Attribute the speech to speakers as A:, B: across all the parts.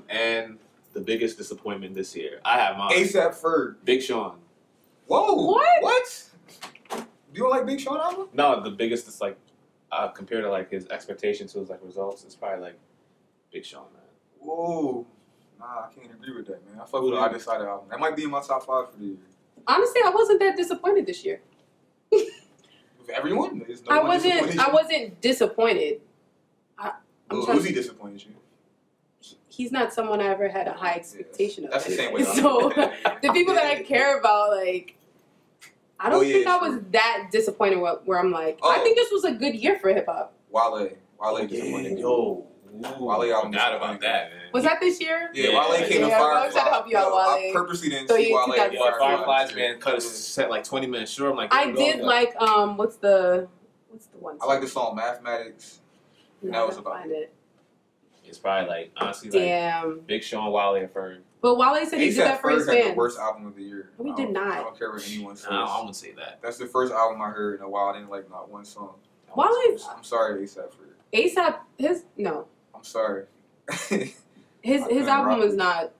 A: And the biggest disappointment this year. I have mine.
B: ASAP Ferg.
A: Big Sean.
B: Whoa.
C: What?
B: What? You don't like Big Sean album?
A: No, the biggest is like compared to like his expectations to his like results, it's probably like Big Sean, man.
B: Whoa. Nah, I can't agree with that, man. I fuck with the I Decided album. That might be in my top 5 for the year.
C: Honestly, I wasn't that disappointed this year.
B: With everyone?
C: I wasn't disappointed.
B: Uzi disappointed you.
C: He's not someone I ever had a high expectation of.
B: That's the same way.
C: So the people that I care about, like, I don't think I was that disappointed where I'm like, I think this was a good year for hip hop.
B: Wale disappointed.
A: Yo.
B: Wale album.
A: Forgot about that, man.
C: Was that this year?
B: Yeah, Wale came to Firefly.
C: I'm trying to help you out, Wale.
B: I purposely didn't see Wale at
A: Fireflies, man, cut us set like 20 minutes short. I'm like,
C: I did like what's the one?
B: I like the song Mathematics.
C: No,
B: that was about
C: it.
A: It's probably like honestly
C: like
A: Big Sean, Wale, and Ferg.
C: But Wale said he did that for his fans.
B: The worst album of the year.
C: We did not.
B: I don't care what anyone says.
A: No, I wouldn't say that.
B: That's the first album I heard in a while. I didn't like not one song.
C: Wale's.
B: I'm sorry, ASAP Ferg.
C: ASAP, his no.
B: I'm sorry.
C: his album was not.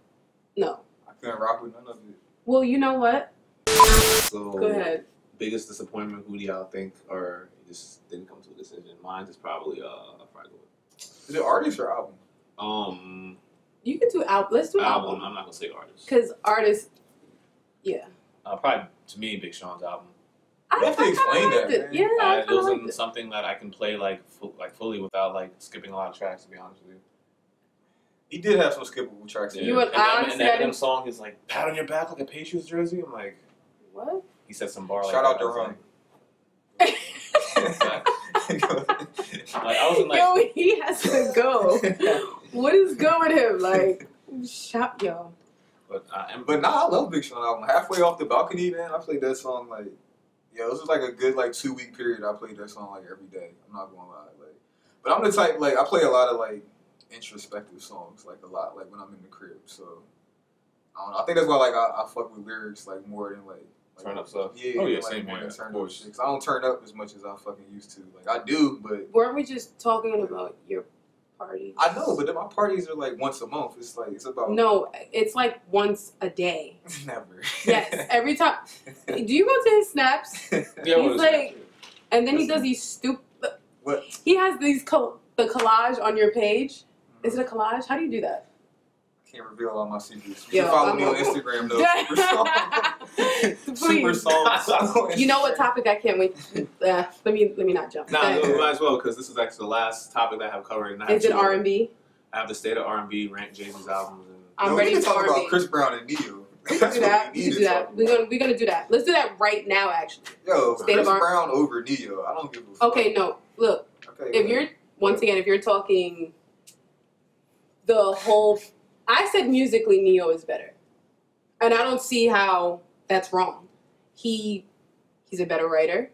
C: No.
B: I couldn't rock with none of it.
C: Well, you know what?
A: So
C: go ahead.
A: Biggest disappointment. Who do y'all think, or just didn't come to a decision? Mine is probably Friday.
B: Is it artist or album?
C: You can do album. Let's do album.
A: I'm not gonna say artist.
C: Because artist, yeah.
A: Probably to me, Big Sean's album.
B: You have to explain that. Man.
C: Yeah,
A: it wasn't something that I can play like fully without like skipping a lot of tracks. To be honest with you,
B: he did have some skippable tracks.
A: Yeah. And that song is like "Pat on Your Back" like a Patriots jersey. I'm like,
C: what?
A: He said some bar.
B: Shout out to Ron.
A: Like, I wasn't like,
C: yo, he has to go. What is good with him? Like, shut yo.
B: But nah, I love Big Sean album. Halfway off the balcony, man, I played that song like, this was like a good like 2-week period. I played that song like every day. I'm not gonna lie, like, but I'm the type like I play a lot of like introspective songs like a lot like when I'm in the crib. So I don't know. I think that's why like I fuck with lyrics like more than like
A: turn up stuff.
B: Yeah,
A: oh yeah,
B: like,
A: same here.
B: Turn up shit. 'Cause I don't turn up as much as I fucking used to. Like I do, but
C: weren't we just talking about your parties?
B: I know, but then my parties are like once a month. It's like it's about
C: it's like once a day.
B: Never.
C: Yes, every time. Do you go to his snaps?
A: Yeah,
C: he's like, and then he does these stupid.
B: What?
C: He has these the collage on your page. Is it a collage? How do you do that?
B: Can't reveal all my secrets. You can follow me on Instagram though. Super songs.
C: You know what topic I can't wait? Let me not jump.
A: Nah, we might as well because this is actually the last topic that I have covered.
C: Is it R&B?
A: I have the state of R&B, rank Jay-Z's albums. And
C: I'm ready
B: to
C: for
B: talk about Chris Brown and Neo.
C: We can do that. We're gonna do that. Let's do that right now. Actually.
B: Yo, Chris Brown over Neo. I don't give a fuck.
C: Okay, no. Look, if you're talking the whole. I said musically Neo is better. And I don't see how that's wrong. He's a better writer,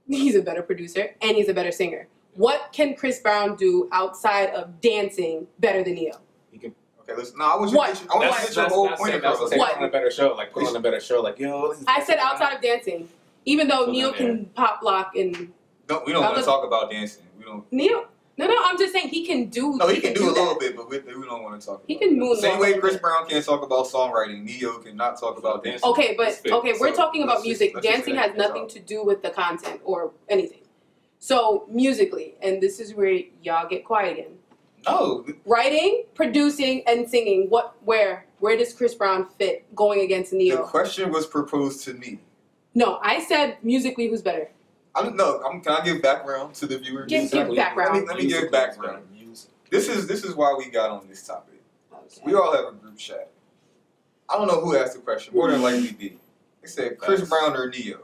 C: he's a better producer, and he's a better singer. What can Chris Brown do outside of dancing better than Neo?
A: He can.
B: Okay, listen. No, I want to get your whole point across.
A: Put on a better show, like put on a better show, like yo.
C: I said outside of dancing, even though Neo can pop lock and.
B: No, we don't want to talk about dancing. We don't.
C: Neo. No, I'm just saying he can do.
B: No, he can do a little bit, but we don't want to talk.
C: He can move.
B: Same way Chris Brown can't talk about songwriting, Neo cannot talk about dancing.
C: Okay, we're talking about music. Dancing has nothing to do with the content or anything. So musically, and this is where y'all get quiet again.
B: No.
C: Writing, producing, and singing. Where does Chris Brown fit going against Neo?
B: The question was proposed to me.
C: No, I said musically, who's better?
B: Can I give background to the viewers?
C: Give background.
B: Let me give background. This is why we got on this topic. Okay. We all have a group chat. I don't know who asked the question. More than likely D. They said Chris Brown or Neo.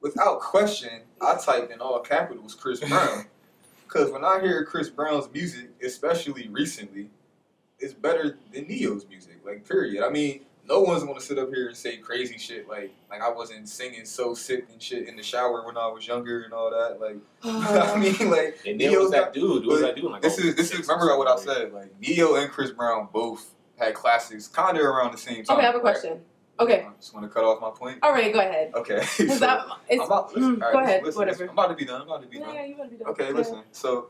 B: Without question, I typed in all capitals Chris Brown. Because when I hear Chris Brown's music, especially recently, it's better than Neo's music. Like, period. I mean, no one's gonna sit up here and say crazy shit like I wasn't singing so sick and shit in the shower when I was younger and all that. Like, I mean, like
A: Neo's that dude. What was that doing? Like,
B: this is remember what I said. Like Neo and Chris Brown both had classics kind of around the same time.
C: Okay, I have a question. Okay.
B: I just want to cut off my point.
C: All right, go ahead.
B: Okay.
C: Go ahead. Whatever.
B: I'm about to be done.
C: Yeah, you about to be done.
B: Okay, listen. So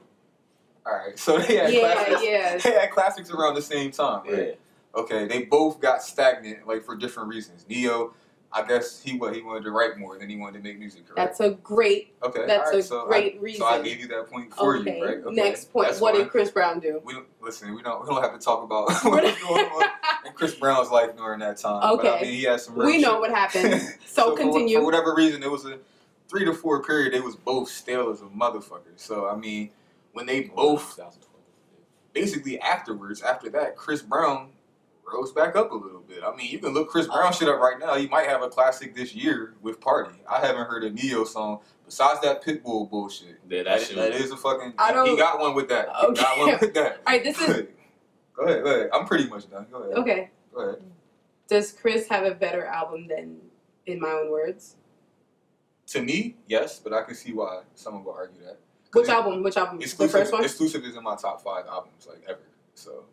B: All right, so they had classics. They had classics around the same time, right? Yeah. Okay, they both got stagnant, like for different reasons. Neo, I guess he wanted to write more than he wanted to make music. Correct?
C: That's a great.
B: Okay,
C: that's a great reason.
B: So I gave you that point for you, right? Okay.
C: Next point. That's what did Chris Brown do?
B: We don't have to talk about what was going on in Chris Brown's life during that time.
C: Okay,
B: but, I mean, he had some.
C: We know what happened. So continue.
B: For whatever reason, it was a 3 to 4 period. They was both stale as a motherfucker. So I mean, when they both basically after that, Chris Brown rose back up a little bit. I mean, you can look Chris Brown shit up right now. He might have a classic this year with Party. I haven't heard a Neo song besides that Pitbull bullshit.
A: Yeah, that
B: is a fucking. He got one with that.
C: Okay.
B: He got one with that.
C: All right, this is.
B: Go ahead. I'm pretty much done. Go ahead.
C: Okay.
B: Go ahead.
C: Does Chris have a better album than In My Own Words?
B: To me, yes, but I can see why someone would argue that.
C: Which album?
B: Exclusive,
C: the first one?
B: Exclusive is in my top 5 albums, like ever. So.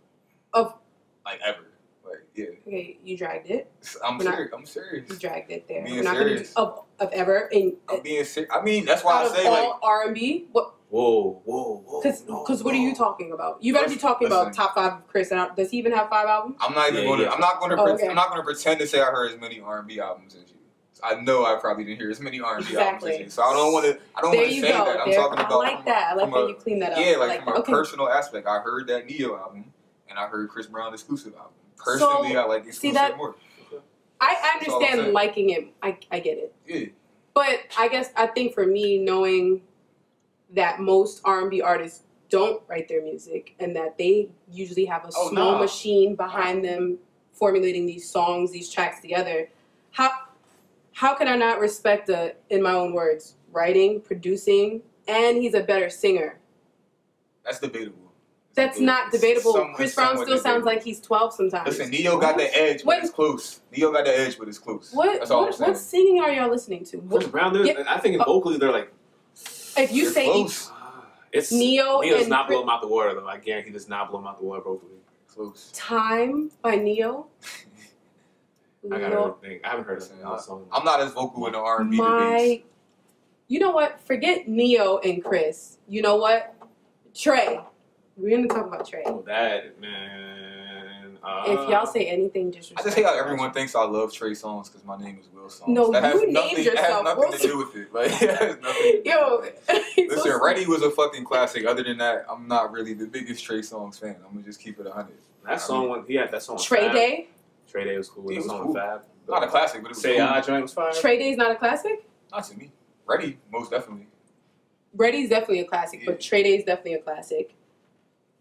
B: Like ever. Like, yeah.
C: Okay, you dragged it.
B: I'm serious.
C: You dragged it there.
B: We're not serious.
C: Of ever.
B: I'm being serious. I mean, that's why I say
C: all R&B. What?
A: Whoa.
C: Because what are you talking about? You better be talking about top 5 of Chris. Does he even have 5 albums?
B: I'm not even going to. I'm not going to pretend to say I heard as many R&B albums as you. I know I probably didn't hear as many R&B albums as you. So I don't want to. I don't want to say that. I'm talking about.
C: I like that. I like that you clean that up.
B: Yeah, like from a personal aspect, I heard that Neo album and I heard Chris Brown exclusive album. Personally, I like exclusive more.
C: I understand liking it. I get it.
B: Yeah.
C: But I think for me, knowing that most R&B artists don't write their music and that they usually have a small machine behind them formulating these songs, these tracks together, how can I not respect In My Own Words, writing, producing, and he's a better singer?
B: That's debatable.
C: That's not debatable. Chris Brown still sounds like he's 12 sometimes.
B: Listen, Neo got the edge, but it's close. Neo got the edge, but it's close.
C: What singing are y'all listening to?
A: Chris Brown, I think vocally they're like.
C: If you say
B: close.
C: It's Neo
A: does not blow him out the water though. I guarantee he does not blow him out the water vocally.
B: Close.
C: Time by Neo.
A: I haven't heard a song.
B: I'm not as vocal in the R&B debates.
C: You know what? Forget Neo and Chris. You know what? Trey. We're gonna talk about Trey.
A: Oh, that man.
C: If y'all say anything disrespectful,
B: I just hate how everyone thinks I love Trey songs because my name is Will Songs.
C: No,
B: that
C: you named yourself.
B: That has nothing to do with it. Like, it has nothing. Listen, Ready was a fucking classic. Other than that, I'm not really the biggest Trey Songs fan. I'm gonna just keep it 100.
A: That song, he had that song.
C: Trey Day.
A: Trey Day was cool.
B: It was
A: song
B: cool.
A: Fab.
B: Not a classic, but it was
A: Say
B: cool.
A: I Joint was fire.
C: Trey Day is not a classic.
B: Not to me. Ready, most definitely.
C: Ready's definitely a classic, but Trey Day is definitely a classic.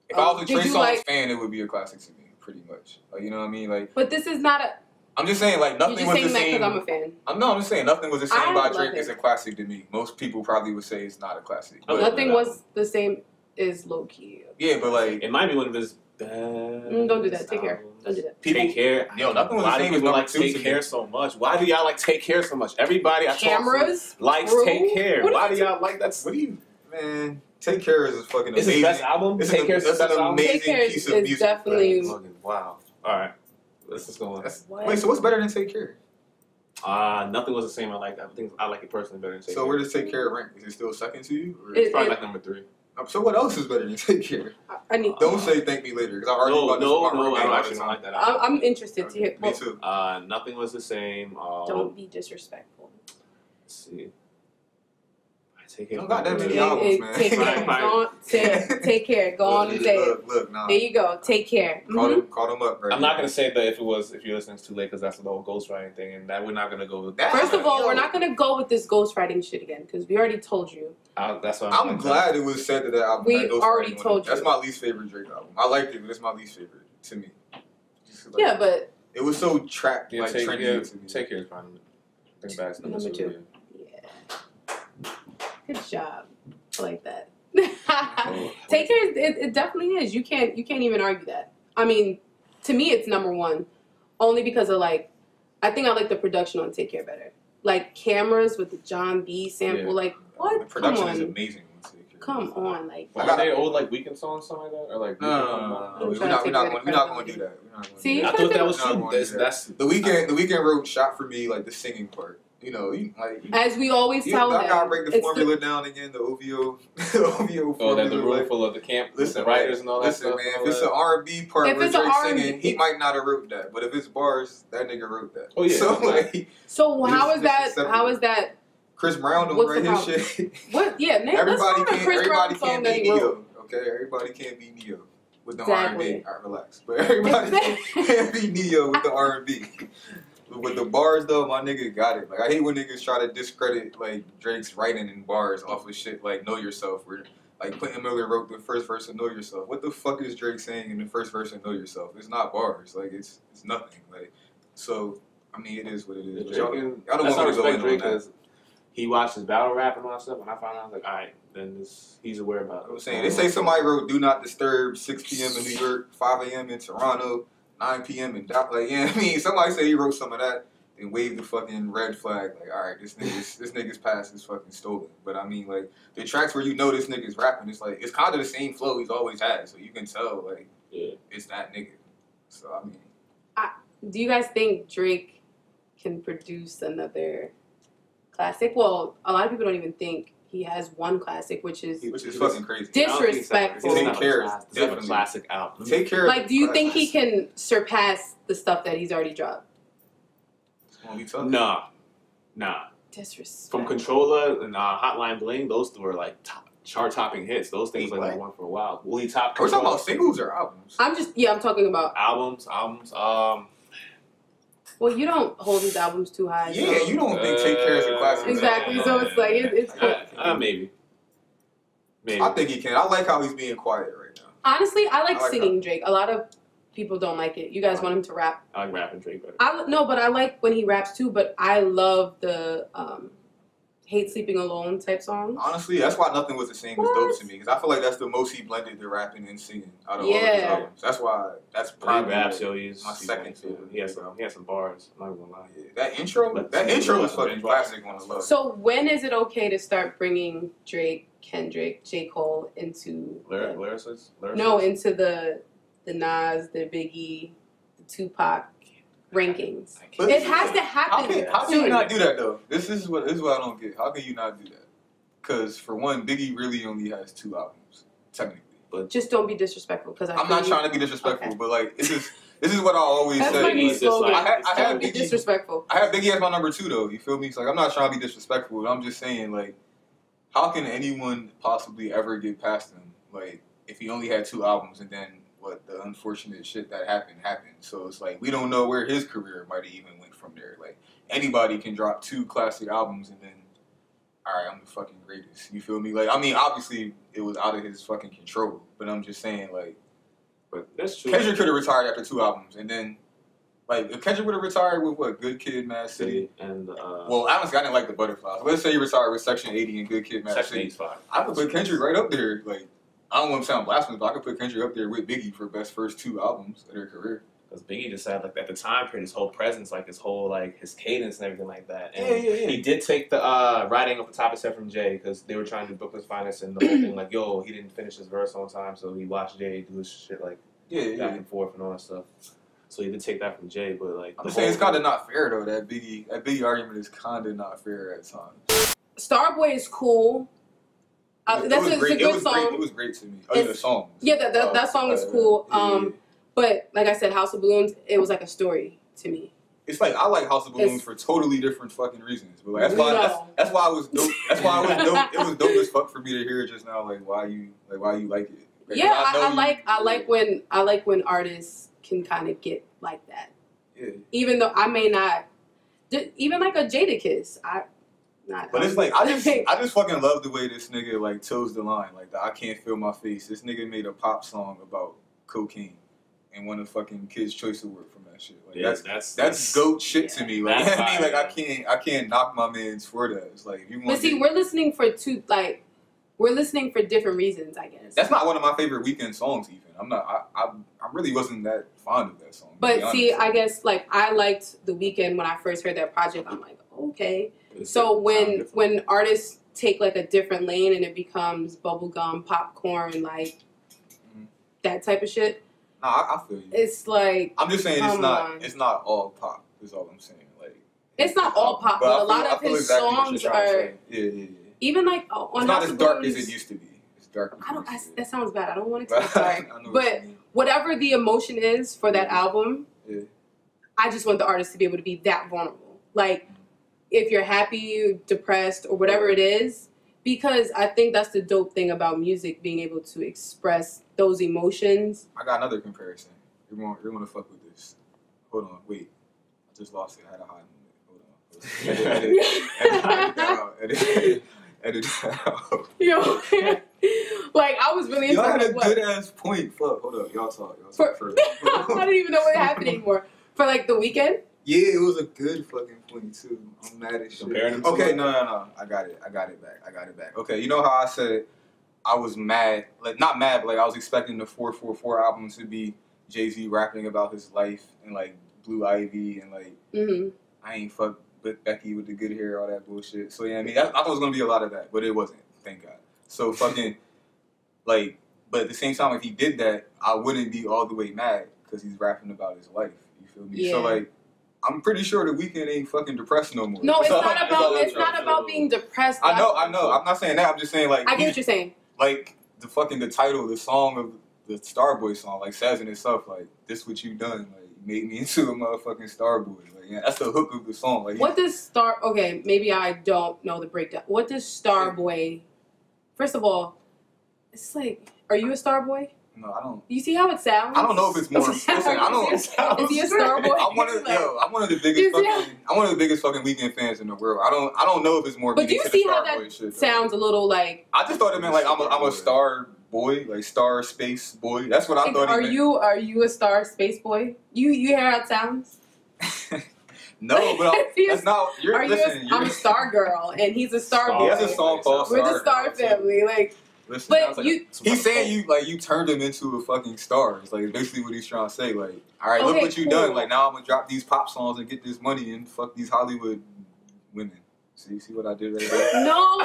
B: If I was a Trey Songz fan, it would be a classic to me, pretty much. Like, you know what I mean? Like,
C: but this is not a.
B: I'm just saying, like, nothing was the same.
C: Because I'm a fan.
B: I'm just saying, nothing was the same by Drake as a classic to me. Most people probably would say it's not a classic.
C: Nothing was the same as low key.
B: Yeah, but like,
A: it might be one of his.
C: Don't do that. Take care. Don't do that.
A: Take care.
B: Yo, nothing was the same as
A: like Take Care so much. Why do y'all like Take Care so much? Everybody I
C: Cameras
A: talk to likes Take Care. Why do y'all like that?
B: What do you, man? Take Care is a fucking amazing.
A: It's his best album.
B: Take Care is an amazing piece of music.
C: Definitely.
A: Wow. All right. Let's just go on.
B: Wait, so what's better than Take Care?
A: Nothing was the same. I like that. I think I like it personally better than Take Care.
B: So where does Take Care rank? Is it still second to you? Or
A: it's probably like number 3.
B: So what else is better than Take Care? Don't say Thank Me Later because I argue about this.
A: No, I actually don't like that album.
C: I'm interested to hear.
B: Me too.
A: Nothing was the same.
C: Don't be disrespectful.
A: Let's see. Take Care.
B: Don't got that many albums, man.
C: Take Care. Go on and say it.
B: Look, nah.
C: There you go. Take Care.
B: Call them up, right?
A: I'm not gonna say that if you're listening too late because that's the whole ghostwriting thing, and that we're not gonna go with that.
C: First of all, we're not gonna go with this ghostwriting shit again because we already told you.
B: That's what I'm glad it was said that the album.
C: We already told you.
B: That's my least favorite Drake album. I liked it, but it's my least favorite to me.
C: Yeah, but
B: it was so trapped, like trendy to me.
A: Take Care is fine. Bring back number 2.
C: Yeah. Good job. I like that. Take Care. It definitely is. You can't even argue that. I mean, to me, it's number 1, only because of I think I like the production on Take Care better. Like Cameras with the John B sample. Like what?
B: The production is amazing.
C: Come on, like.
A: Are they old Weeknd songs, something like that, or like?
B: No. We're not going to do that.
C: See,
A: I thought that was true.
B: The Weeknd wrote "Shot for Me" like the singing part. You know,
C: as we always tell them.
B: I gotta break the formula down again. The OVO, the OVO formula.
A: Oh, that's the room full of the camp, the writers and all that stuff.
B: Listen, man, if it's an R&B part where Drake's singing, he might not have wrote that. But if it's bars, that nigga wrote that.
A: Oh yeah.
C: So how is that? How is that?
B: Chris Brown don't write his shit.
C: What? Yeah, man.
B: Everybody can't be Neo. Okay, everybody can't be Neo with the R&B. Alright, relax. But everybody can't be Neo with the R&B. With the bars though, my nigga got it. Like I hate when niggas try to discredit like Drake's writing in bars off of shit like Know Yourself, where like Quentin Miller wrote the first verse of Know Yourself. What the fuck is Drake saying in the first verse of Know Yourself? It's not bars. Like it's nothing. Like so, I mean, it is what it is. Y'all don't want to go in on that.
A: He watched his battle rap and all that stuff, and I found out, I was like, all right, then he's aware about it.
B: I'm saying, they say somebody wrote Do Not Disturb, 6 p.m. in New York, 5 a.m. in Toronto, 9 p.m. in Dallas. Like, yeah, I mean, somebody said he wrote some of that and waved the fucking red flag. Like, all right, this nigga's past is fucking stolen. But I mean, like, the tracks where you know this nigga's rapping, it's like, it's kind of the same flow he's always had. So you can tell, like, it's that nigga. So, I mean.
C: Do you guys think Drake can produce another classic? Well, a lot of people don't even think he has one classic, which is
B: fucking crazy.
C: Disrespectful.
B: Take Care is definitely
A: a classic album.
B: Take Care.
C: Like, do you think he can surpass the stuff that he's already dropped?
A: Nah.
C: Disrespect.
A: From Controller and Hotline Bling, those were like chart-topping hits. Those things like one for a while. Will he top?
B: Are we talking about singles or albums?
C: I'm talking about
A: albums.
C: Well, you don't hold his albums too high.
B: Yeah, so. You don't think Take Care is a classic.
C: Exactly. So it's like it's cool.
A: Maybe.
B: I think he can. I like how he's being quiet right now.
C: Honestly, I like singing Drake. A lot of people don't like it. You guys want him to rap?
A: I like rapping Drake better.
C: But I like when he raps too. But I love the Hate Sleeping Alone type songs.
B: Honestly, that's why Nothing Was the Same was dope to me. Because I feel like that's the most he blended the rapping and singing out of all of his albums. That's why that's probably my second favorite.
A: He has some bars. I'm not gonna lie.
B: Yeah, that intro was fucking classic on the low.
C: So when is it okay to start bringing Drake, Kendrick, J. Cole into
A: lyricists?
C: No, into the Nas, the Biggie, the Tupac rankings. It has to happen.
B: How can you not do that though? This is what I don't get. How can you not do that? Because for one, Biggie really only has 2 albums technically. But
C: just don't be disrespectful. Because
B: I'm not trying to be disrespectful, but like this is what I always say.
C: That's my new slogan.
B: I have
C: Biggie,
B: disrespectful. I have Biggie as my number 2 though. You feel me? So like I'm not trying to be disrespectful. I'm just saying like, how can anyone possibly ever get past him? Like if he only had 2 albums and then what the unfortunate shit that happened. So it's like we don't know where his career might have even went from there. Like anybody can drop 2 classic albums and then, all right, I'm the fucking greatest. You feel me? Like I mean, obviously it was out of his fucking control, but I'm just saying like,
A: but that's true.
B: Kendrick could have retired after 2 albums, and then like if Kendrick would have retired with what Good Kid, Mad City,
A: and
B: well, honestly, I didn't like the Butterflies. Let's say he retired with Section 80 and Good Kid, Mad City.
A: Section 85.
B: I could put Kendrick right up there, like. I don't want to sound blasphemous, but I could put Kendrick up there with Biggie for best first 2 albums of their career.
A: Because Biggie just had, like, at the time period, his whole presence, like, his whole, like, his cadence and everything like that. And
B: yeah.
A: He did take the writing off the top except from Jay, because they were trying to do Brooklyn's Finest and the whole thing, like, yo, he didn't finish his verse on time, so he watched Jay do his shit, like, back and forth and all that stuff. So he did take that from Jay, but, like...
B: I'm just saying, it's kind of not fair, though, that Biggie argument is kind of not fair at times.
C: Starboy is cool. It's a good song.
B: It was great to me. The song.
C: Yeah, that song is cool. But like I said, House of Balloons, it was like a story to me.
B: It's like I like House of Balloons for totally different fucking reasons. But like, that's why it was dope. That's why it was dope. It was dope as fuck for me to hear just now. Like why you like it. Like,
C: yeah, I like when artists can kind of get like that.
B: Yeah.
C: Even though I may not, even like a Jadakiss,
B: But it's like I just fucking love the way this nigga like toes the line. Like the I Can't Feel My Face. This nigga made a pop song about cocaine and won a fucking Kids Choice Award from that shit. Like that's goat shit to me. Like I mean, like I can't knock my mans for that. It's like if you want.
C: But see, we're listening for different reasons, I guess.
B: That's not one of my favorite Weeknd songs. Even I really wasn't that fond of that song.
C: But see, I guess like I liked The Weeknd when I first heard that project. I'm like, okay. So when artists take like a different lane and it becomes bubblegum, popcorn, like that type of shit.
B: Nah, I feel you.
C: It's like
B: I'm just saying it's not all pop. Is all I'm saying. Like
C: It's not all pop, but a lot of his songs are.
B: Yeah.
C: Even like on
B: it's not as dark as it used to be. It's dark.
C: That sounds bad. I don't want it to be dark. But whatever the emotion is for that album, I just want the artist to be able to be that vulnerable. Like, if you're happy, depressed, or whatever it is, because I think that's the dope thing about music, being able to express those emotions.
B: I got another comparison. You're gonna fuck with this. Hold on, wait. I just lost it. I had a high moment. Hold on. Edit that out.
C: Yo, like, I was really into
B: y'all had a good ass point. Fuck, hold up. Y'all talk first.
C: I don't even know what happened anymore. For like the Weeknd?
B: Yeah, it was a good fucking point too. I'm mad as shit. Okay, no. I got it back. Okay, you know how I said I was mad, like not mad, but like I was expecting the 444 album to be Jay-Z rapping about his life and like Blue Ivy and like I ain't fuck with Becky with the good hair, all that bullshit. So yeah, I mean, I thought it was gonna be a lot of that, but it wasn't. Thank God. So fucking like, but at the same time, if he did that, I wouldn't be all the way mad because he's rapping about his life. You feel me? Yeah. So like, I'm pretty sure the Weeknd ain't fucking depressed no more.
C: No, it's not about being depressed.
B: I know. I'm not saying that. I'm just saying like.
C: I get what you're saying.
B: Like the title, the song of the Starboy song, like says in itself, like this what you done, like you made me into a motherfucking Starboy. Like yeah, that's the hook of the song. Like
C: what does Okay, maybe I don't know the breakdown. What does Starboy? First of all, it's like, are you a Starboy?
B: No, I don't.
C: You see how it sounds?
B: I don't know if it's more. Listen, I don't.
C: Is he a Starboy?
B: I'm one of the biggest fucking Weeknd fans in the world. I don't know if it's more.
C: But do you see how that sounds a little like?
B: I just thought it meant like I'm a star boy, like star space boy. That's what I thought.
C: Are you a star space boy? You hear how it sounds?
B: No, but that's not.
C: I'm a star girl, and he's a star boy.
B: He has a song called
C: "We're the Star Family." Like.
B: Listen,
C: but
B: he's saying you turned him into a fucking star. It's like basically what he's trying to say. Like, all right, look what you done. Like now I'm gonna drop these pop songs and get this money and fuck these Hollywood women. See what I did right there?
C: No,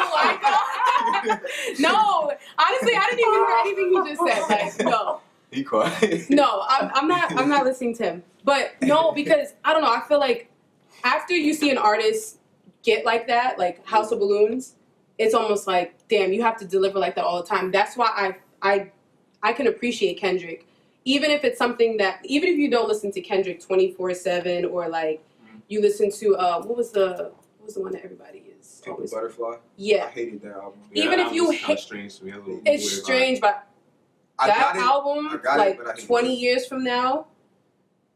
C: no. Honestly, I didn't even hear anything he just said. Like, no.
B: He quiet.
C: No, I'm not listening to him. But no, because I don't know. I feel like after you see an artist get like that, like House of Balloons. It's almost like, damn, you have to deliver like that all the time. That's why I can appreciate Kendrick. Even if it's something even if you don't listen to Kendrick 24/7 or like you listen to, what was the one that everybody is?
B: Pink the Butterfly?
C: Yeah.
B: I hated that album.
C: Even if you hate it's strange, but that album, like 20 years from now,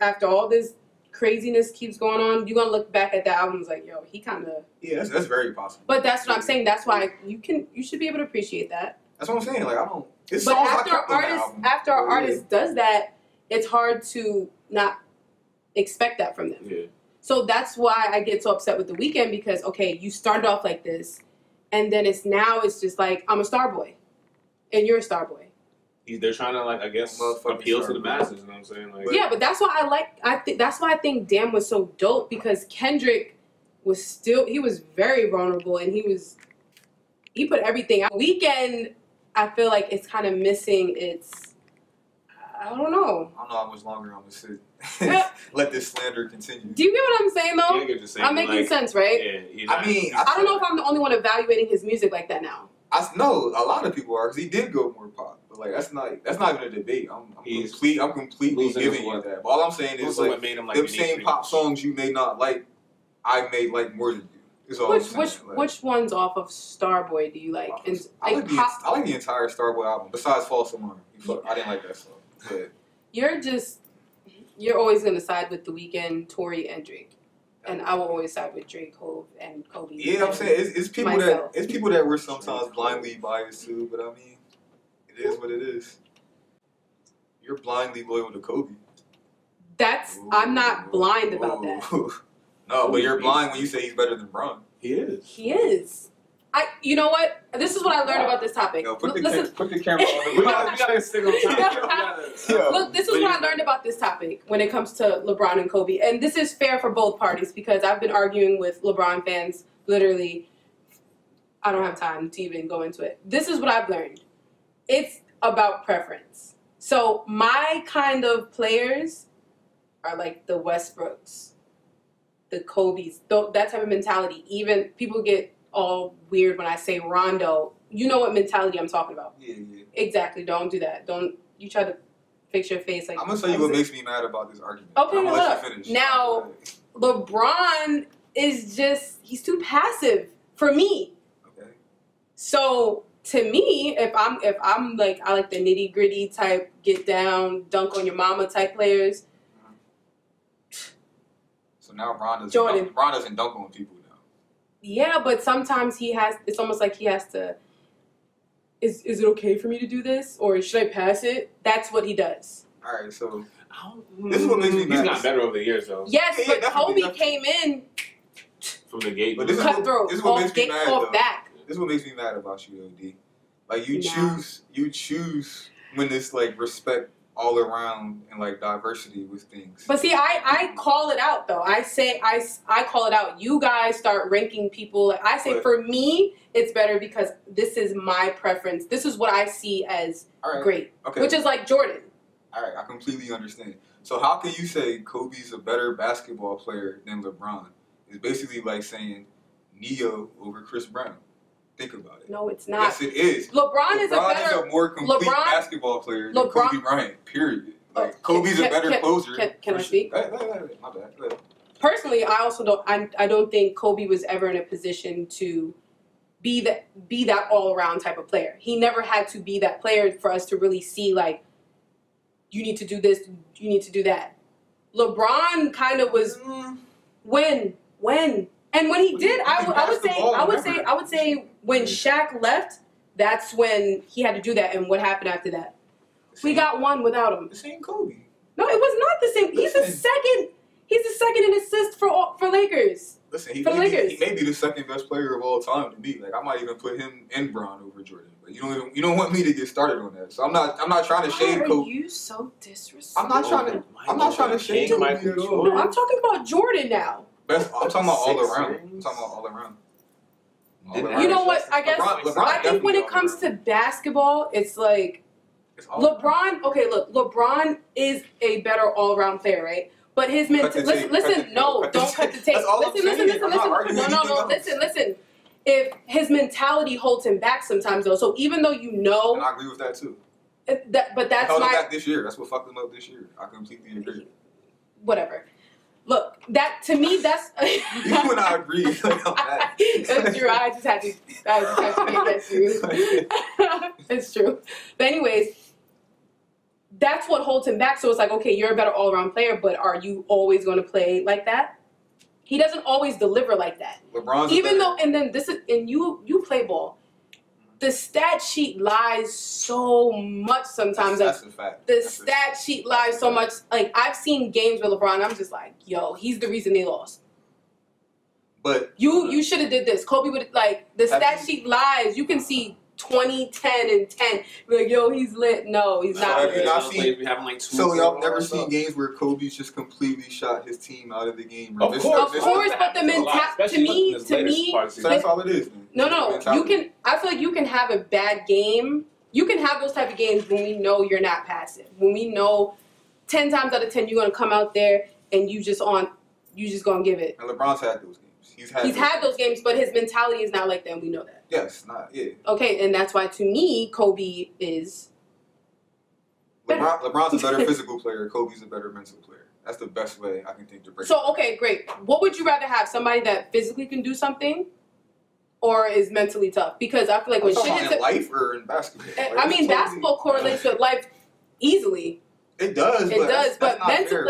C: after all this craziness keeps going on, you're gonna look back at that album and like, yo, he kind of
B: that's very possible.
C: But that's what I'm saying. That's why you should be able to appreciate that.
B: That's what I'm saying. Like I don't.
C: But after our artist does that, it's hard to not expect that from them.
A: Yeah.
C: So that's why I get so upset with The Weeknd because okay, you started off like this, and then it's just like I'm a star boy, and you're a star boy.
A: They're trying to like, I guess, appeal to the masses. You know what I'm saying? Like,
C: yeah, but that's why that's why I think Damn was so dope because Kendrick he was very vulnerable and he put everything out. Weeknd, I feel like it's kind of missing I don't know.
B: I don't know how much longer I'm gonna sit. Let this slander continue.
C: Do you get what I'm saying though?
A: Yeah, I get what you're saying,
C: I'm making sense, right?
A: Yeah.
B: I mean,
C: I don't know if I'm the only one evaluating his music like that now.
B: I know a lot of people are because he did go more pop, but like that's not even a debate. I'm completely giving you that. But all I'm saying is like them same pop songs you may not like, I may like more than you.
C: Which ones off of Starboy do you like?
B: I like the entire Starboy album besides False Alarm. I didn't like that song. But
C: you're always gonna side with The Weeknd, Tory, and Drake. And I will always side with Drake, Hov, and Kobe.
B: Yeah, I'm saying it's people that we're sometimes blindly biased to, but I mean, it is what it is. You're blindly loyal to Kobe.
C: I'm not blind about that.
B: No, but you're blind when you say he's better than Bron.
A: He is.
C: He is. You know what? This is what I learned about this topic.
B: Yo, put the camera on. We gotta stick on topic.
C: Look, this is what I learned about this topic when it comes to LeBron and Kobe. And this is fair for both parties because I've been arguing with LeBron fans literally. I don't have time to even go into it. This is what I've learned. It's about preference. So my kind of players are like the Westbrooks, the Kobe's, that type of mentality. Even people get all weird when I say Rondo. You know what mentality I'm talking about.
B: Yeah.
C: Exactly. Don't do that. Don't you try to fix your face like.
B: I'm gonna tell you what makes me mad about this argument.
C: Okay,
B: I'm gonna let you finish.
C: Now, LeBron is he's too passive for me.
B: Okay.
C: So to me, if I'm like, I like the nitty gritty type, get down, dunk on your mama type players.
B: So now Ron
C: Jordan.
B: doesn't dunk on people now.
C: Yeah, but sometimes it's almost like he has to. Is it okay for me to do this, or should I pass it? That's what he does.
B: All right, so this is what makes me mad.
A: He's gotten better over the years, though.
C: Yes, but Kobe came in
A: from the gate.
B: But this
C: cutthroat.
B: This is what makes me mad, though.
C: Back.
B: This is what makes me mad about you, OD. Like you choose when it's like respect all around and like diversity with things.
C: But see, I call it out though. I say I call it out. You guys start ranking people. Like I say, for me, it's better because this is my preference. This is what I see as great, which is like Jordan.
B: All right, I completely understand. So how can you say Kobe's a better basketball player than LeBron? It's basically like saying Neo over Chris Brown. Think about it.
C: No, it's not.
B: Yes, it is.
C: LeBron is
B: a more complete basketball player than Kobe Bryant, period. Like, Kobe's a better closer.
C: Can I speak?
B: My bad. Go ahead.
C: Personally, I also don't think Kobe was ever in a position to be that all-around type of player. He never had to be that player for us to really see, like, you need to do this, you need to do that. LeBron kind of was when. And when he did, I would say when Shaq left, that's when he had to do that. And what happened after that? We got one without him.
B: The same Kobe.
C: No, it was not the same. He's the second. He's the second in assists for Lakers.
B: Listen, he may be the second best player of all time to me. Like I might even put him and Bron over Jordan. But you don't want me to get started on that. So I'm not trying to shade Kobe.
C: Why are you so disrespectful?
B: I'm not trying to shade Kobe at all.
C: No, I'm talking about Jordan now.
B: I'm talking about all around.
C: You know what? I guess I think when it comes to basketball, it's like LeBron. Okay, look, LeBron is a better all-around player, right? But his mentality. Listen. Don't cut the tape. Listen. If his mentality holds him back sometimes, though, so even though you know,
B: and I agree with that too.
C: But that's
B: held him back this year. That's what fucked him up this year. I completely agree.
C: Whatever. Look, that to me, that's.
B: Even when I agree, like, I'm mad.
C: That's true. I just had to make that true. It's true. But anyways, that's what holds him back. So it's like, okay, you're a better all-around player, but are you always going to play like that? He doesn't always deliver like that.
B: LeBron's
C: you play ball. The stat sheet lies so much sometimes.
B: That's a fact.
C: The stat sheet lies so much. Like, I've seen games with LeBron, I'm just like, yo, he's the reason they lost.
B: But
C: you should have did this. Kobe would the stat sheet lies. You can see 20, 10, and 10. You're like, yo, he's lit. No, he's not lit.
B: So y'all never seen games where Kobe's just completely shot his team out of the game.
C: Of course, but the mentality to me,
B: so that's all it is.
C: No. You can. I feel like you can have a bad game. You can have those type of games when we know you're not passive. When we know 10 times out of 10 you're gonna come out there and you just gonna give it.
B: And LeBron's had those games. He's
C: had those games, but his mentality is not like that, and we know that.
B: Yes, yeah.
C: Okay, and that's why, to me, Kobe is better.
B: LeBron's a better physical player. Kobe's a better mental player. That's the best way I can think to break it.
C: So, okay, great. What would you rather have? Somebody that physically can do something or is mentally tough? Because I feel like when shit is...
B: in life or in basketball?
C: I mean, basketball correlates with life easily.
B: It does.
C: But mental.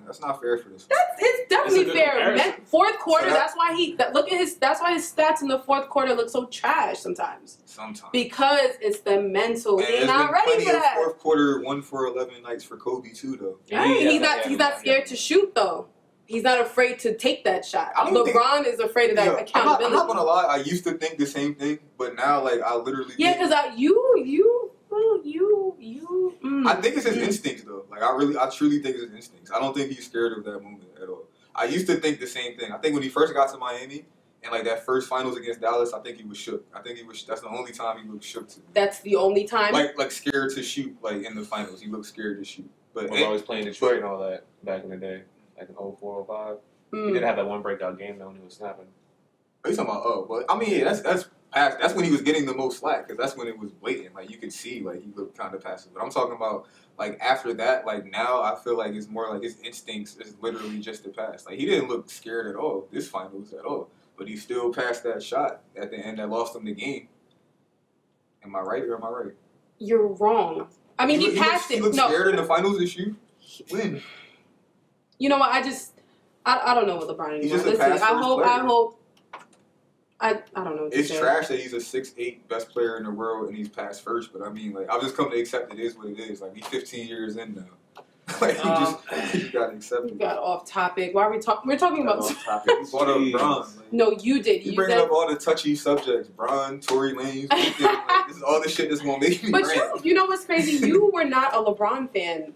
B: That's not fair for this one.
C: It's definitely fair. Fourth quarter. That's why That's why his stats in the fourth quarter look so trash sometimes. Because it's the mental. He's not ready for that.
B: Fourth quarter 1 for 11 nights for Kobe too, though.
C: Yeah, he's not scared to shoot though. He's not afraid to take that shot. LeBron is afraid of that accountability.
B: I'm not gonna lie. I used to think the same thing, but now like I literally.
C: Yeah, because
B: I think it's his instincts though. Like I truly think it's his instincts. I don't think he's scared of that moment at all. I used to think the same thing. I think when he first got to Miami and like that first finals against Dallas, I think he was shook. That's the only time he looked shook to me.
C: That's the only time?
B: Like scared to shoot like in the finals. He looked scared to shoot. But
A: I was always playing Detroit and all that back in the day. Like in 04, 05. He did have that one breakout game though when he was snapping.
B: Are you talking about? Well, I mean, yeah, that's when he was getting the most slack because that's when it was blatant. Like you could see, like he looked kind of passive. But I'm talking about like after that, like now I feel like it's more like his instincts is literally just to pass. Like he didn't look scared at all this finals at all, but he still passed that shot at the end that lost him the game. Am I right or am I right?
C: You're wrong. I mean, he passed it.
B: He looked scared in the finals this year. When?
C: You know what? I don't know what LeBron anymore.
B: He's just a
C: Listen,
B: pass first player.
C: I don't know what
B: it's trash that he's a 6'8" best player in the world and he's passed first, but I mean, like, I've just come to accept it is what it is. Like, he's 15 years in now. Like, you gotta accept it.
C: You got off topic. Why are we talking? We're talking about
B: off topic. You brought up Bron. Like,
C: no, you did.
B: You bringing up all the touchy subjects. Bron, Tory Lanez, Weeknd, like, this is all the shit that's gonna make me
C: But
B: rant.
C: you know what's crazy? You were not a LeBron fan.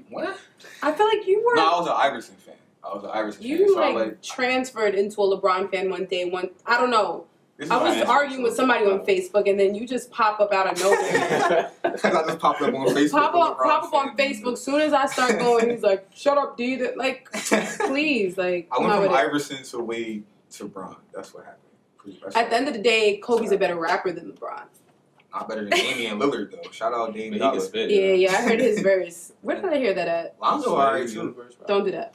B: What?
C: I feel like you were.
B: No, I was an Iverson fan.
C: You like transferred into a LeBron fan one day. I don't know. I was arguing with somebody on Facebook, and then you just pop up out of nowhere.
B: I just popped up on Facebook.
C: Pop up on Facebook. Soon as I start going, he's like, "Shut up, D." Like, please, like.
B: I went from Iverson to Wade to Bron. That's what happened.
C: At the end of the day, Kobe's a better rapper than LeBron.
B: Not better than Damian Lillard though. Shout out Damian Lillard.
C: Yeah, I heard his verse. Where did I hear that at?
B: Lonzo alright too.
C: Don't do that.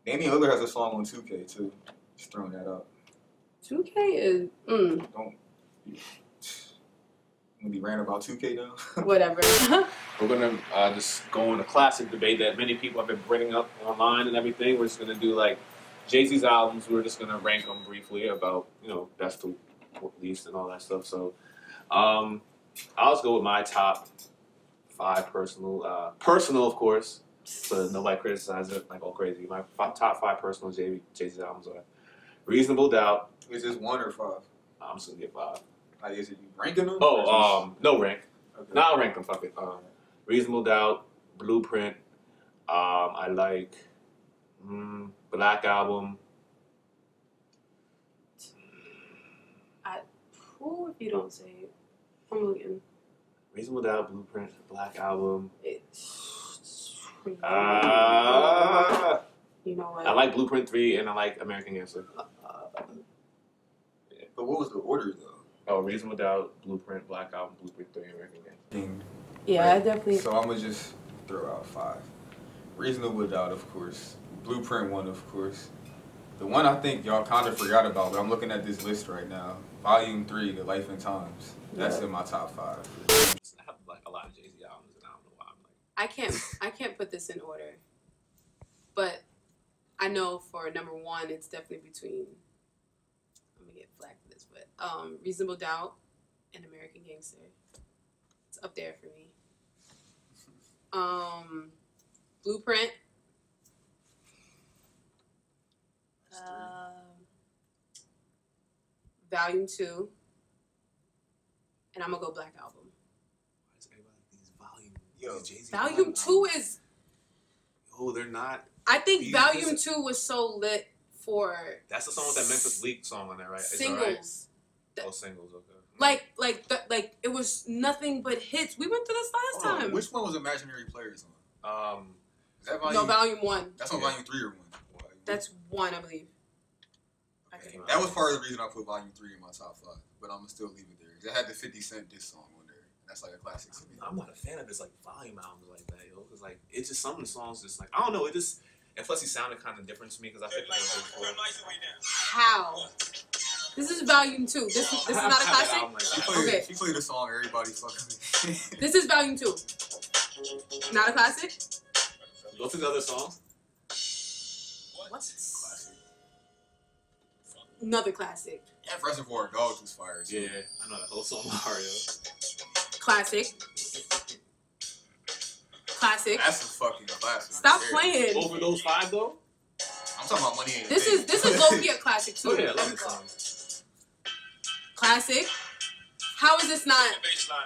B: Damian Lillard has a song on 2K too. Just throwing that out.
C: 2K is
B: Don't. Gonna be ranting about 2K now.
C: Whatever.
A: We're gonna just go on a classic debate that many people have been bringing up online and everything. We're just gonna do like Jay-Z's albums. We're just gonna rank them briefly about best to least and all that stuff. So, I'll just go with my top 5 personal. Personal, of course, so nobody criticizes it like all crazy. My top 5 personal Jay-Z's albums are Reasonable Doubt.
B: Is this 1 or 5?
A: I'm just gonna get 5.
B: Like, is it you ranking them?
A: Oh, no rank. Okay. No, I'll rank them. Fuck it. Reasonable Doubt, Blueprint. I like Black Album.
C: If you don't say it, I'm looking.
A: Reasonable Doubt, Blueprint, Black Album.
C: You know what?
A: I like Blueprint 3 and I like American Gangster.
B: Yeah. But what was the order though?
A: Oh, Reasonable Doubt, Blueprint, Black Album, Blueprint 3, American Gangster.
C: Yeah, right. I definitely.
B: So I'm gonna just throw out 5. Reasonable Doubt, of course. Blueprint 1, of course. The one I think y'all kind of forgot about, but I'm looking at this list right now. Volume 3, The Life and Times. That's in my top 5.
A: I have like a lot of Jay-Z albums, and I don't know why I'm like.
C: I can't put this in order, but I know for number 1, it's definitely between. I'm gonna get flack for this, but Reasonable Doubt and American Gangster. It's up there for me. Blueprint. Volume 2. And I'm gonna go Black Album. Volume 2 is.
A: Oh, they're not.
C: I think Volume 2 was so lit for.
A: That's the song with that Memphis Bleak song on there, right?
C: Singles.
A: Oh, singles, okay.
C: Like it was nothing but hits. We went through this last time.
B: Which one was Imaginary Players on? Is that
C: no, Volume 1.
B: That's on Volume 3 or 1?
C: That's 1, I believe.
B: Okay. That was part of the reason I put Volume 3 in my top 5, but I'm gonna still leave it there. It had the 50 Cent diss song on there. That's like a classic to me.
A: I'm not a fan of this like volume albums like that, yo. Cause like it's just some of the songs just like I don't know. It just and plus he sounded kind of different to me because I think
C: how. This is Volume 2. This is not a classic.
B: She played a song everybody fucking.
C: This is Volume 2. Not a classic.
A: Go through the other songs.
C: What? Classic. Another classic.
B: Yeah, Reservoir Dogs was fire.
A: Yeah, I know that whole song Mario.
C: Classic. Classic.
B: That's a fucking classic.
C: Stop playing.
A: Over those 5 though.
B: I'm talking about Money Ain't
C: This is low-key a classic too.
A: Oh yeah, I love this song.
C: Classic. How is this not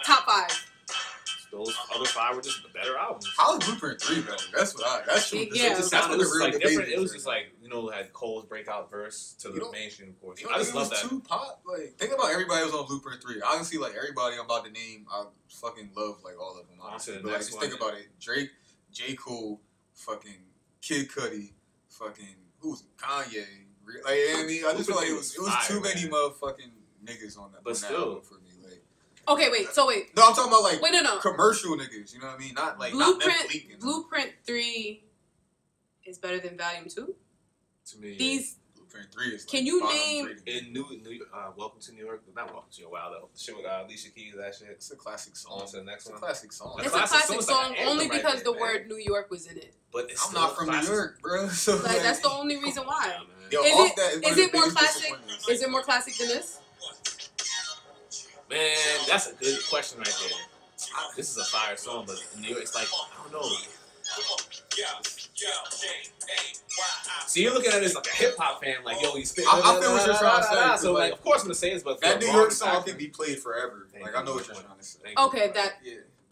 C: top 5?
A: Those other 5 were just the better albums.
B: How is Blueprint 3 better? That's what that's true.
C: Yeah.
A: It just sounded like different. It was just like, had Cole's breakout verse to the mainstream course. I just love that.
B: Too pop. Like, think about everybody who was on Blueprint 3. Honestly, like everybody I'm about to name, I fucking love like all of them. Honestly. But like, just think about it. Drake, J. Cole, fucking Kid Cudi, fucking who's Kanye. Like, I mean, I just feel like it was too many motherfucking niggas on that.
A: But still,
B: for me, like.
C: Okay, wait. So wait.
B: No, I'm talking about like
C: no.
B: commercial niggas. You know what I mean? Not like
C: Blueprint 3 is better than Volume 2.
A: To me,
B: Blueprint 3 is.
C: Can you name
A: in New Welcome to New York? Not Welcome to Your Wow though. The shit with Alicia Keys, that shit.
B: It's a classic song.
A: On to the next one.
B: It's a classic song.
C: It's a classic song only because the word New York was in it.
A: But
B: I'm not from New York, bro. So
C: like that's the only reason why.
B: Yo,
C: is it more classic? Is it more classic than this?
A: Man, that's a good question right there. This is a fire song, but in New York, it's like, I don't know. See, you're looking at it as like a hip hop fan, like, yo, you spit.
B: I feel what you're trying to say.
A: So, like, of course, I'm gonna say this, but
B: that New York song can be played forever. Like, I know what you're trying to say.
C: Okay,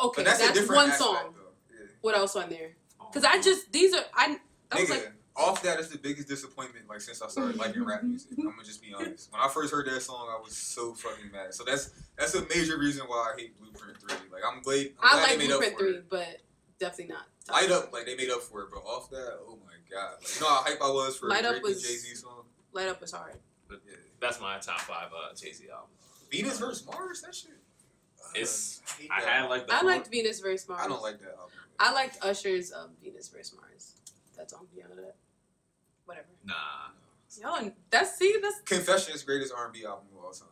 C: okay, that's one song. What else on there? Because
B: off that is the biggest disappointment, like, since I started liking rap music. I'm gonna just be honest. When I first heard that song, I was so fucking mad. So that's a major reason why I hate Blueprint 3. Like, I'm glad
C: I like
B: they made
C: Blueprint
B: up for
C: 3,
B: it.
C: but definitely not.
B: Light Up, like, they made up for it, but off that, oh my god. Like, you know how hype I was for Drake and Jay-Z song?
C: Light Up was hard.
A: But yeah, that's my top 5 Jay-Z album.
B: Venus vs. Mars? That shit?
A: I
C: liked Venus vs. Mars.
B: I don't like that album.
C: I liked Usher's Venus vs. Mars. That song, beyond that. Whatever.
A: Nah.
C: Y'all, that's
B: Confessions, greatest R&B album of all time.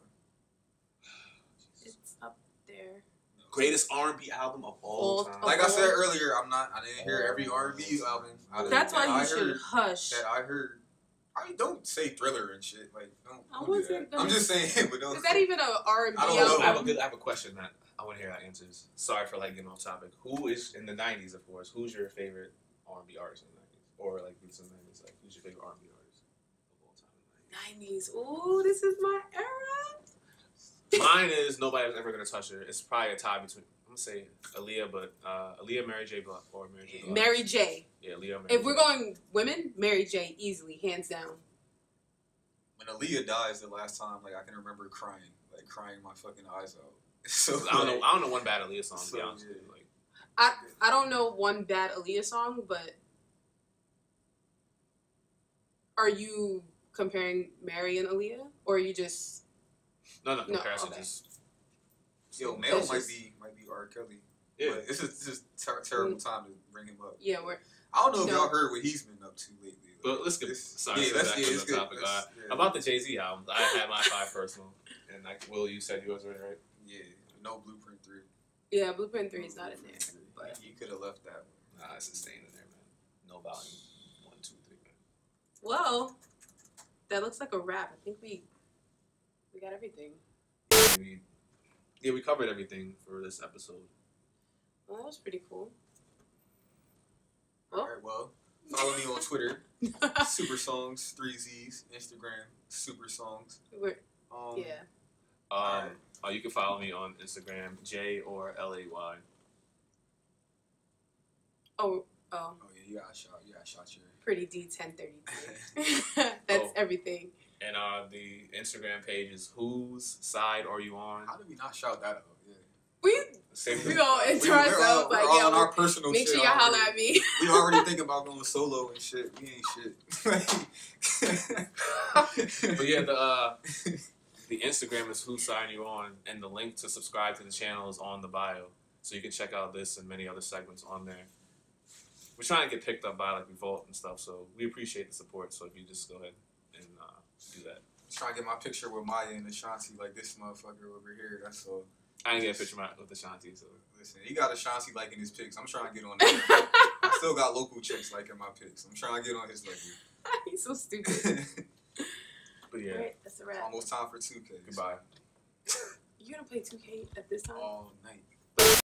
C: It's up there.
A: Greatest R&B album of all time.
B: Like I said earlier, I didn't hear every R&B album.
C: That's why you should hush.
B: That I heard. I don't say Thriller and shit. Like, don't. I'm just saying, but don't.
C: Is that even a R&B
B: album?
A: I have a question that I want to hear that answers. Sorry for like getting off topic. Who is in the '90s, of course? Who's your favorite R&B artist in the '90s, or like in the '90s? Like, who's your favorite R&B artist of all time?
C: '90s. Ooh, this is my era.
A: Mine is nobody's ever gonna touch her. It's probably a tie between. I'm gonna say Aaliyah, but Aaliyah, Mary J. Blige, or Mary J. Blige.
C: Mary J.
A: Yeah, Aaliyah.
C: If we're going women, Mary J. Easily, hands down.
B: When Aaliyah dies, the last time, like, I can remember crying my fucking eyes out. So
A: I don't know one bad Aaliyah song. To be honest with you. Like,
C: I don't know one bad Aaliyah song, but are you comparing Mary and Aaliyah, or are you just
A: no comparison?
C: Okay.
A: Just
B: Mel might be R. Kelly. Yeah, but this is terrible time to bring him up.
C: Yeah,
B: I don't know if y'all heard what he's been up to lately.
A: But let's get back to the topic. About the Jay-Z albums, I had my 5 personal, and Will, you said yours, right?
B: Yeah, no Blueprint 3.
C: Yeah, Blueprint 3 is not in there. But
B: you could have left that one.
A: Nah, it's staying in there, man. No volume 1, 2, 3. Man.
C: Well, that looks like a wrap. I think we got everything.
A: We covered everything for this episode.
C: Well, that was pretty cool.
B: All right, well, follow me on Twitter, Super Songs 3 Z's, Instagram, Super Songs.
C: Yeah.
A: You can follow me on Instagram, J or LAY.
C: Oh
B: yeah, you got shot your
C: pretty D1033. That's everything.
A: And the Instagram page is Whose Side Are You On?
B: How did we not shout that out? Yeah.
C: We all enter ourselves like, yo,
B: our personal
C: make sure y'all holler at me.
B: We already thinking about going solo and shit. We ain't shit.
A: But yeah, the Instagram is Whose Side Are You On, and the link to subscribe to the channel is on the bio. So you can check out this and many other segments on there. We're trying to get picked up by like Revolt and stuff, so we appreciate the support. So if you just go ahead and do that.
B: Trying to get my picture with Maya and Ashanti like this motherfucker over here. That's all.
A: I didn't get a picture with Ashanti, so
B: listen, he got Ashanti liking his pics. I'm trying to get on that. I still got local chicks liking my pics. I'm trying to get on his level.
C: He's so stupid.
A: But yeah,
C: right, that's a wrap.
B: Almost time for 2K.
A: Goodbye.
C: You gonna play 2K at this time?
B: All night.